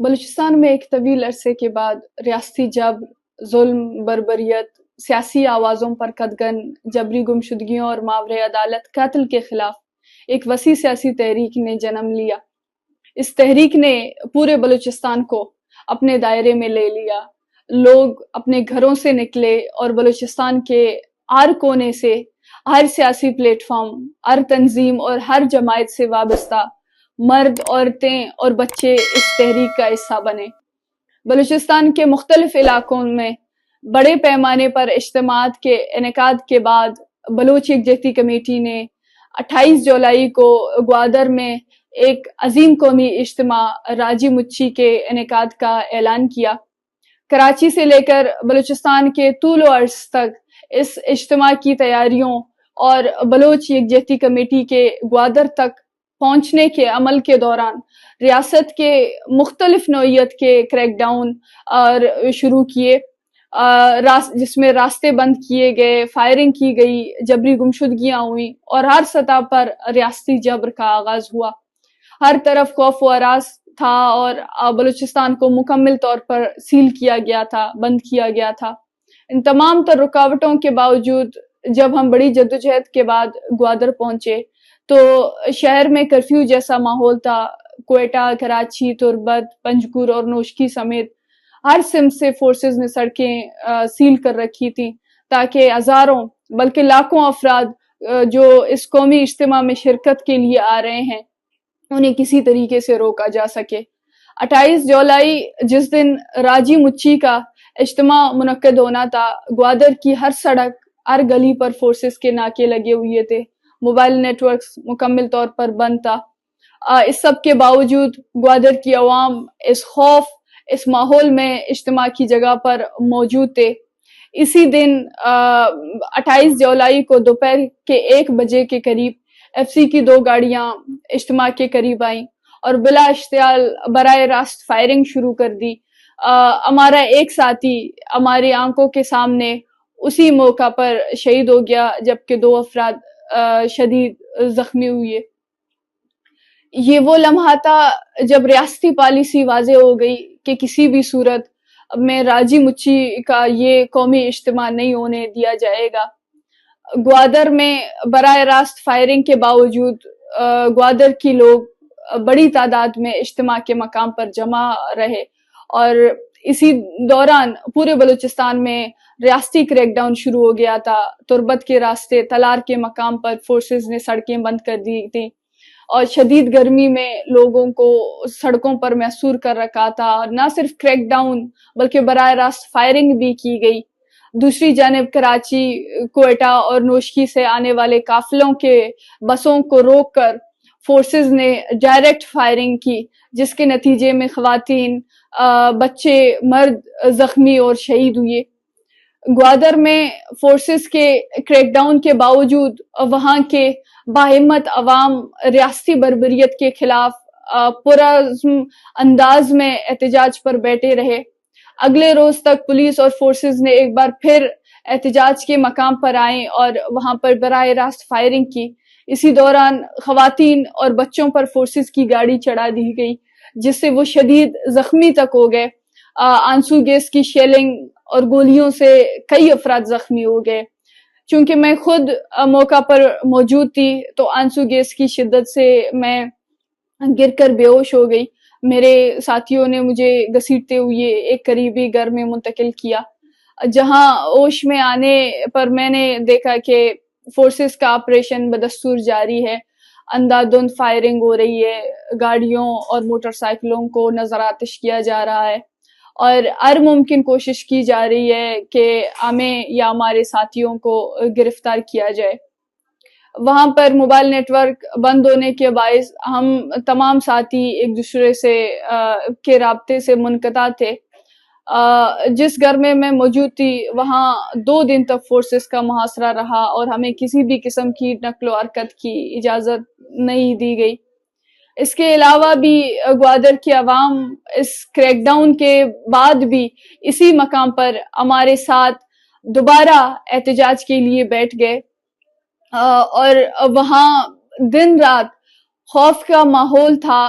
بلوچستان میں ایک طویل عرصے کے بعد ریاستی جبر، ظلم، بربریت، سیاسی آوازوں پر قدغن، جبری گمشدگیوں اور ماورے عدالت قتل کے خلاف ایک وسیع سیاسی تحریک نے جنم لیا۔ اس تحریک نے پورے بلوچستان کو اپنے دائرے میں لے لیا۔ لوگ اپنے گھروں سے نکلے اور بلوچستان کے ہر کونے سے، ہر سیاسی پلیٹ فارم، ہر تنظیم اور ہر جماعت سے وابستہ مرد، عورتیں اور بچے اس تحریک کا حصہ بنے۔ بلوچستان کے مختلف علاقوں میں بڑے پیمانے پر اجتماعات کے انعقاد کے بعد بلوچ یکجہتی کمیٹی نے 28 جولائی کو گوادر میں ایک عظیم قومی اجتماع راجی مچی کے انعقاد کا اعلان کیا۔ کراچی سے لے کر بلوچستان کے طول و عرض تک اس اجتماع کی تیاریوں اور بلوچ یکجہتی کمیٹی کے گوادر تک پہنچنے کے عمل کے دوران ریاست کے مختلف نوعیت کے کریک ڈاؤن شروع کیے، جس میں راستے بند کیے گئے، فائرنگ کی گئی، جبری گمشدگیاں ہوئیں اور ہر سطح پر ریاستی جبر کا آغاز ہوا۔ ہر طرف خوف و ہراس تھا اور بلوچستان کو مکمل طور پر سیل کیا گیا تھا، بند کیا گیا تھا۔ ان تمام تر رکاوٹوں کے باوجود جب ہم بڑی جدوجہد کے بعد گوادر پہنچے تو شہر میں کرفیو جیسا ماحول تھا۔ کوئٹہ، کراچی، تربت، پنجگور اور نوشکی سمیت ہر سمت سے فورسز نے سڑکیں سیل کر رکھی تھیں تاکہ ہزاروں بلکہ لاکھوں افراد جو اس قومی اجتماع میں شرکت کے لیے آ رہے ہیں انہیں کسی طریقے سے روکا جا سکے۔ 28 جولائی جس دن راجی مچی کا اجتماع منعقد ہونا تھا، گوادر کی ہر سڑک، ہر گلی پر فورسز کے ناکے لگے ہوئے تھے، موبائل نیٹ ورکس مکمل طور پر بند تھا۔ اس سب کے باوجود گوادر کی عوام اس خوف، اس ماحول میں اجتماع کی جگہ پر موجود تھے۔ اسی دن 28 جولائی کو دوپہر کے 1 بجے کے قریب ایف سی کی 2 گاڑیاں اجتماع کے قریب آئیں اور بلا اشتعال براہ راست فائرنگ شروع کر دی۔ ہمارا ایک ساتھی ہماری آنکھوں کے سامنے اسی موقع پر شہید ہو گیا جبکہ 2 افراد شدید زخمی ہوئے۔ یہ وہ لمحہ تھا جب ریاستی پالیسی واضح ہو گئی کہ کسی بھی صورت میں راجی مچی کا یہ قومی اجتماع نہیں ہونے دیا جائے گا۔ گوادر میں براہ راست فائرنگ کے باوجود گوادر کی لوگ بڑی تعداد میں اجتماع کے مقام پر جمع رہے اور اسی دوران پورے بلوچستان میں ریاستی کریک ڈاؤن شروع ہو گیا تھا۔ تربت کے راستے، تلار کے مقام پر فورسز نے سڑکیں بند کر دی تھیں اور شدید گرمی میں لوگوں کو سڑکوں پر محصور کر رکھا تھا۔ نہ صرف کریک ڈاؤن بلکہ براہ راست فائرنگ بھی کی گئی۔ دوسری جانب کراچی، کوئٹہ اور نوشکی سے آنے والے قافلوں کے بسوں کو روک کر فورسز نے ڈائریکٹ فائرنگ کی جس کے نتیجے میں خواتین، بچے، مرد زخمی اور شہید ہوئے۔ گوادر میں فورسز کے کریک ڈاؤن کے باوجود وہاں کے باہمت عوام ریاستی بربریت کے خلاف پرعزم انداز میں احتجاج پر بیٹھے رہے۔ اگلے روز تک پولیس اور فورسز نے ایک بار پھر احتجاج کے مقام پر آئیں اور وہاں پر براہ راست فائرنگ کی۔ اسی دوران خواتین اور بچوں پر فورسز کی گاڑی چڑھا دی گئی جس سے وہ شدید زخمی تک ہو گئے۔ آنسو گیس کی شیلنگ اور گولیوں سے کئی افراد زخمی ہو گئے۔ چونکہ میں خود موقع پر موجود تھی تو آنسو گیس کی شدت سے میں گر کر بے ہوش ہو گئی۔ میرے ساتھیوں نے مجھے گھسیٹتے ہوئے ایک قریبی گھر میں منتقل کیا جہاں ہوش میں آنے پر میں نے دیکھا کہ فورسز کا آپریشن بدستور جاری ہے۔ اندھادھند فائرنگ ہو رہی ہے، گاڑیوں اور موٹر سائیکلوں کو نظر آتش کیا جا رہا ہے اور ہر ممکن کوشش کی جا رہی ہے کہ ہمیں یا ہمارے ساتھیوں کو گرفتار کیا جائے۔ وہاں پر موبائل نیٹ ورک بند ہونے کے باعث ہم تمام ساتھی ایک دوسرے سے کے رابطے سے منقطع تھے۔ جس گھر میں موجود تھی وہاں 2 دن تک فورسز کا محاصرہ رہا اور ہمیں کسی بھی قسم کی نقل و حرکت کی اجازت نہیں دی گئی۔ اس کے علاوہ بھی گوادر کی عوام اس کریک ڈاؤن کے بعد بھی اسی مقام پر ہمارے ساتھ دوبارہ احتجاج کے لیے بیٹھ گئے اور وہاں دن رات خوف کا ماحول تھا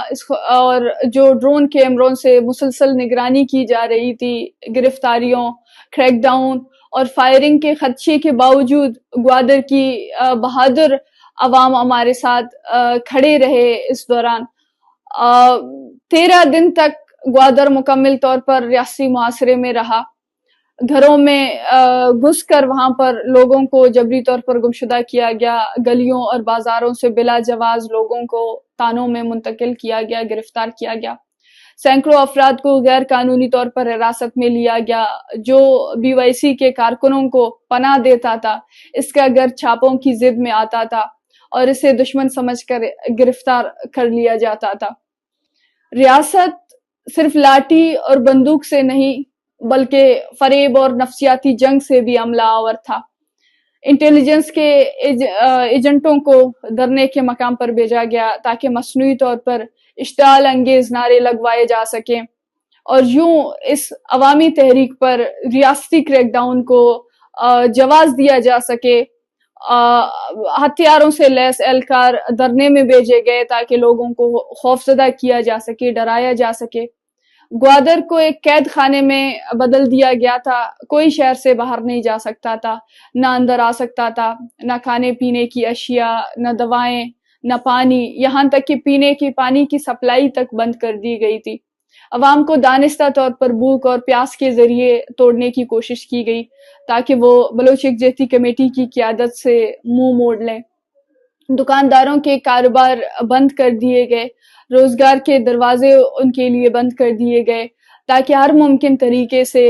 اور جو ڈرون کیمروں سے مسلسل نگرانی کی جا رہی تھی، گرفتاریوں، کریک ڈاؤن اور فائرنگ کے خدشے کے باوجود گوادر کی بہادر عوام ہمارے ساتھ کھڑے رہے۔ اس دوران 13 دن تک گوادر مکمل طور پر ریاستی محاصرے میں رہا۔ گھروں میں گھس کر وہاں پر لوگوں کو جبری طور پر گمشدہ کیا گیا، گلیوں اور بازاروں سے بلا جواز لوگوں کو تانوں میں منتقل کیا گیا، گرفتار کیا گیا۔ سینکڑوں افراد کو غیر قانونی طور پر حراست میں لیا گیا۔ جو BYC کے کارکنوں کو پناہ دیتا تھا، اس کا گھر چھاپوں کی زد میں آتا تھا اور اسے دشمن سمجھ کر گرفتار کر لیا جاتا تھا۔ ریاست صرف لاٹھی اور بندوق سے نہیں بلکہ فریب اور نفسیاتی جنگ سے بھی عملہ آور تھا۔ انٹیلیجنس کے ایجنٹوں کو دھرنے کے مقام پر بھیجا گیا تاکہ مصنوعی طور پر اشتعال انگیز نعرے لگوائے جا سکیں اور یوں اس عوامی تحریک پر ریاستی کریک ڈاؤن کو جواز دیا جا سکے۔ ہتھیاروں سے لیس اہلکار دھرنے میں بھیجے گئے تاکہ لوگوں کو خوفزدہ کیا جا سکے، ڈرایا جا سکے۔ گوادر کو ایک قید خانے میں بدل دیا گیا تھا۔ کوئی شہر سے باہر نہیں جا سکتا تھا، نہ اندر آ سکتا تھا، نہ کھانے پینے کی اشیاء، نہ دوائیں، نہ پانی، یہاں تک کہ پینے کی پانی کی سپلائی تک بند کر دی گئی تھی۔ عوام کو دانستہ طور پر بھوک اور پیاس کے ذریعے توڑنے کی کوشش کی گئی تاکہ وہ بلوچ یکجہتی کمیٹی کی قیادت سے منہ موڑ لیں۔ دکانداروں کے کاروبار بند کر دیے گئے، روزگار کے دروازے ان کے لیے بند کر دیے گئے تاکہ ہر ممکن طریقے سے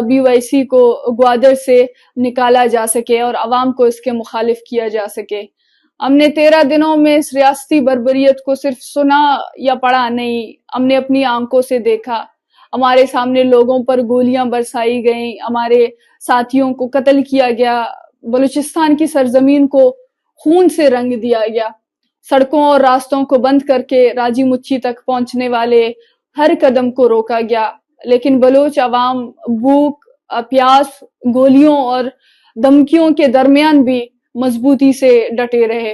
BYC کو گوادر سے نکالا جا سکے اور عوام کو اس کے مخالف کیا جا سکے۔ ہم نے 13 دنوں میں اس ریاستی بربریت کو صرف سنا یا پڑھا نہیں، ہم نے اپنی آنکھوں سے دیکھا۔ ہمارے سامنے لوگوں پر گولیاں برسائی گئیں، ہمارے ساتھیوں کو قتل کیا گیا، بلوچستان کی سرزمین کو خون سے رنگ دیا گیا، سڑکوں اور راستوں کو بند کر کے راجی مچی تک پہنچنے والے ہر قدم کو روکا گیا، لیکن بلوچ عوام بھوک، پیاس، گولیوں اور دھمکیوں کے درمیان بھی مضبوطی سے ڈٹے رہے۔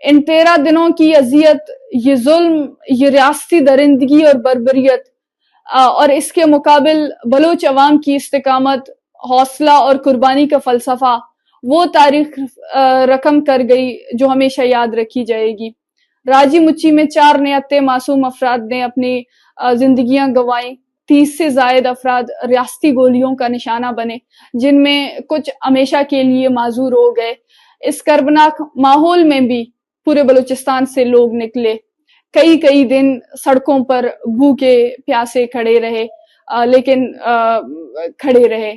ان 13 دنوں کی اذیت، یہ ظلم، یہ ریاستی درندگی اور بربریت اور اس کے مقابل بلوچ عوام کی استقامت، حوصلہ اور قربانی کا فلسفہ وہ تاریخ رقم کر گئی جو ہمیشہ یاد رکھی جائے گی۔ راجی مچی میں 4 نہتے معصوم افراد نے اپنی زندگیاں گنوائیں، 30 سے زائد افراد ریاستی گولیوں کا نشانہ بنے، جن میں کچھ ہمیشہ کے لیے معذور ہو گئے۔ اس کربناک ماحول میں بھی پورے بلوچستان سے لوگ نکلے، کئی دن سڑکوں پر بھوکے پیاسے کھڑے رہے، لیکن کھڑے رہے۔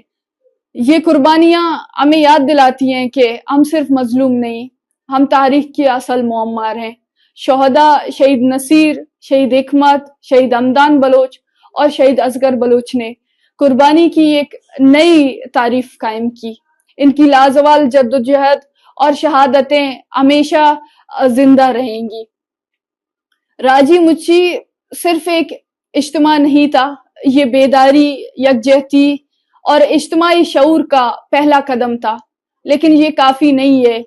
یہ قربانیاں ہمیں یاد دلاتی ہیں کہ ہم صرف مظلوم نہیں، ہم تاریخ کی اصل معمار ہیں۔ شہداء شہید نصیر، شہید حکمت، شہید حمدان بلوچ اور شہید اصغر بلوچ نے قربانی کی ایک نئی تعریف قائم کی۔ ان کی لازوال جدوجہد اور شہادتیں ہمیشہ زندہ رہیں گی۔ راجی مچی صرف ایک اجتماع نہیں تھا، یہ بیداری، یکجہتی اور اجتماعی شعور کا پہلا قدم تھا، لیکن یہ کافی نہیں ہے۔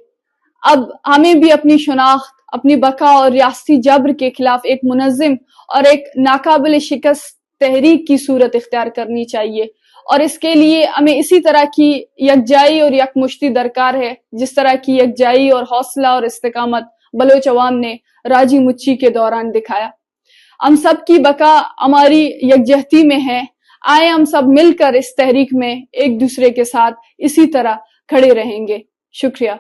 اب ہمیں بھی اپنی شناخت، اپنی بقا اور ریاستی جبر کے خلاف ایک منظم اور ایک ناقابل شکست تحریک کی صورت اختیار کرنی چاہیے، اور اس کے لیے ہمیں اسی طرح کی یکجائی اور یکمشتی درکار ہے جس طرح کی یکجائی اور حوصلہ اور استقامت بلوچ عوام نے راجی مچی کے دوران دکھایا۔ ہم سب کی بقا ہماری یکجہتی میں ہے۔ آئے ہم سب مل کر اس تحریک میں ایک دوسرے کے ساتھ اسی طرح کھڑے رہیں گے۔ شکریہ۔